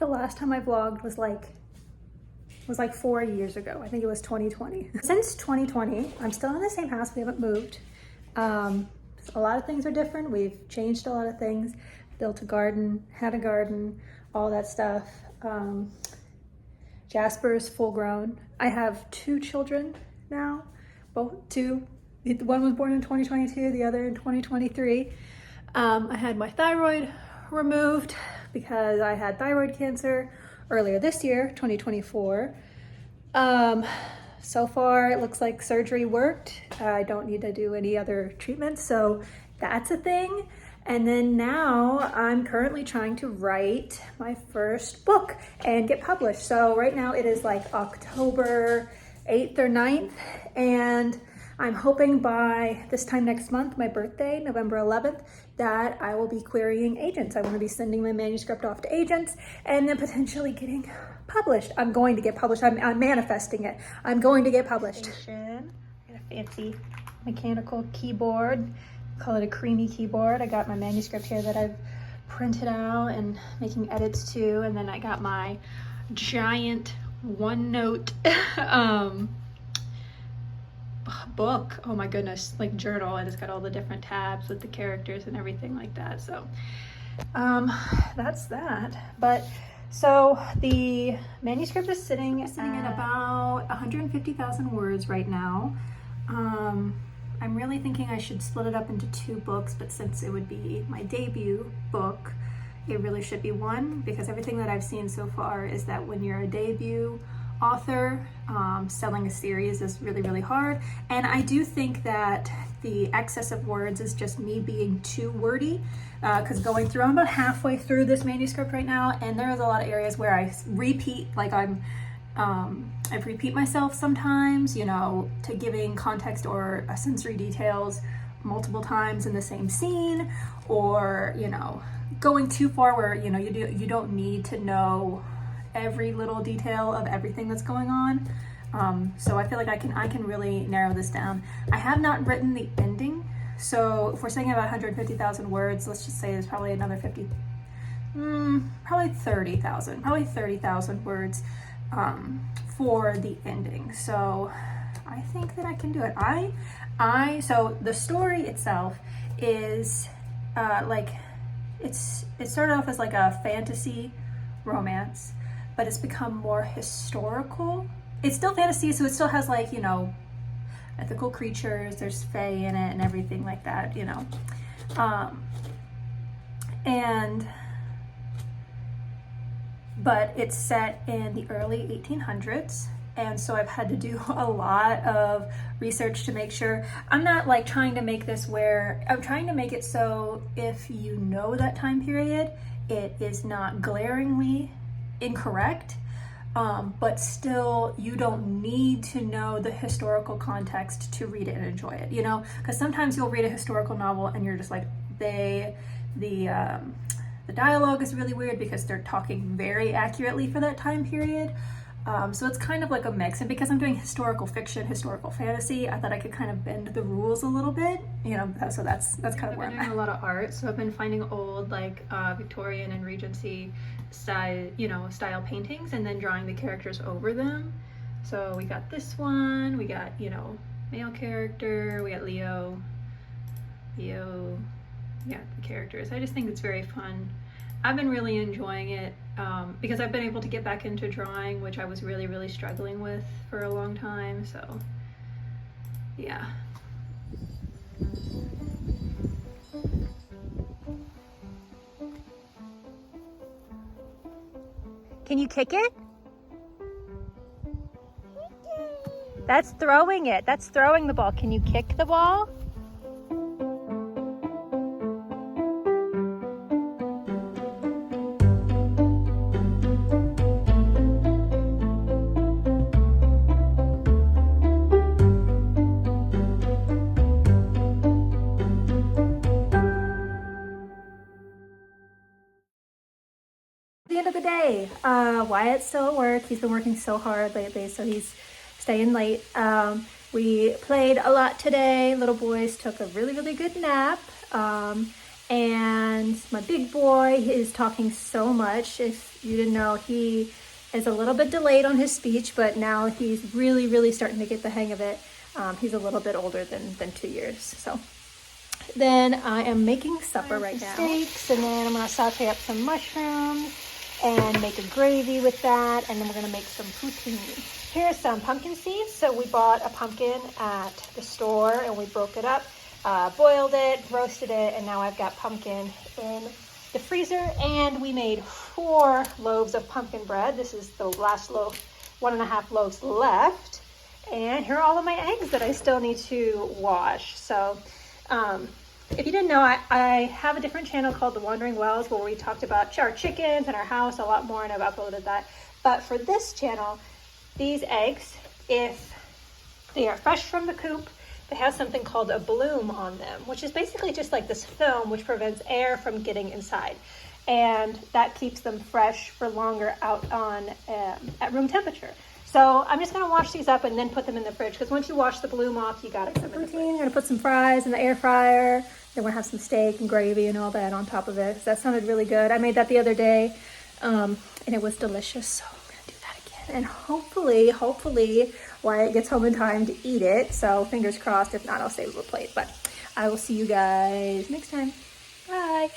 the last time I vlogged was like 4 years ago. I think it was 2020. Since 2020, I'm still in the same house. We haven't moved. A lot of things are different. We've changed a lot of things. Built a garden, had a garden, all that stuff. Jasper's full grown. I have 2 children now, two. One was born in 2022, the other in 2023. I had my thyroid removed because I had thyroid cancer earlier this year, 2024. So far it looks like surgery worked. I don't need to do any other treatments, so that's a thing. And then now I'm currently trying to write my first book and get published. So right now it is like October 8th or 9th, and I'm hoping by this time next month, my birthday, November 11th, that I will be querying agents. I want to be sending my manuscript off to agents and then potentially getting published. I'm going to get published. I'm manifesting it. I'm going to get published. I got a fancy mechanical keyboard. Call it a creamy keyboard. I got my manuscript here that I've printed out and making edits to, and then I got my giant OneNote book, oh my goodness, like journal, and it's got all the different tabs with the characters and everything like that. So that's that. But so the manuscript is sitting at about 150,000 words right now. I'm really thinking I should split it up into 2 books, but since it would be my debut book, it really should be one, because everything that I've seen so far is that when you're a debut author, selling a series is really, really hard. And I do think that the excess of words is just me being too wordy, because going through, I'm about halfway through this manuscript right now, and there's a lot of areas where I repeat, like I repeat myself sometimes, you know, to giving context or sensory details multiple times in the same scene, or, you know, going too far where, you know, you don't need to know every little detail of everything that's going on. So I feel like I can really narrow this down. I have not written the ending, so if we're saying about 150,000 words, let's just say there's probably another probably 30,000 words for the ending. So I think that I can do it. So the story itself is it started off as like a fantasy romance, but it's become more historical. It's still fantasy, so it still has, like, you know, ethical creatures, there's fae in it and everything like that, you know. But it's set in the early 1800s, and so I've had to do a lot of research to make sure. I'm not like trying to make this where, I'm trying to make it so if you know that time period, it is not glaringly incorrect, but still you don't need to know the historical context to read it and enjoy it, you know, because sometimes you'll read a historical novel and you're just like, the dialogue is really weird because they're talking very accurately for that time period. So it's kind of like a mix, and because I'm doing historical fiction, historical fantasy, I thought I could kind of bend the rules a little bit, you know, so that's kind of where I'm at. A lot of art, so I've been finding old, like, Victorian and Regency style paintings, and then drawing the characters over them. So we got this one, we got, you know, male character, we got Leo, yeah, the characters. I just think it's very fun. I've been really enjoying it because I've been able to get back into drawing, which I was really, really struggling with for a long time, so yeah. Can you kick it? That's throwing it. That's throwing the ball. Can you kick the ball? The end of the day, Wyatt's still at work. He's been working so hard lately, so he's staying late. We played a lot today. Little boys took a really, really good nap. And my big boy is talking so much. If you didn't know, he is a little bit delayed on his speech, but now he's really starting to get the hang of it. He's a little bit older than 2 years. So then I am making supper right now. Steaks, and then I'm gonna saute up some mushrooms and make a gravy with that, and then we're gonna make some poutine. Here's some pumpkin seeds. So we bought a pumpkin at the store and we broke it up, boiled it, roasted it, and now I've got pumpkin in the freezer. And we made 4 loaves of pumpkin bread. This is the last loaf, 1.5 loaves left. And here are all of my eggs that I still need to wash. So if you didn't know, I have a different channel called The Wandering Wells where we talked about our chickens and our house a lot more, and I've uploaded that. But for this channel, these eggs, if they are fresh from the coop, they have something called a bloom on them, which is basically just like this film which prevents air from getting inside. And that keeps them fresh for longer out on at room temperature. So I'm just gonna wash these up and then put them in the fridge, because once you wash the bloom off, you gotta put them in the fridge. I'm gonna put some fries in the air fryer. Then we'll have some steak and gravy and all that on top of it. That sounded really good. I made that the other day, and it was delicious. So I'm gonna do that again. And hopefully Wyatt gets home in time to eat it. So fingers crossed. If not, I'll save a plate. But I will see you guys next time. Bye.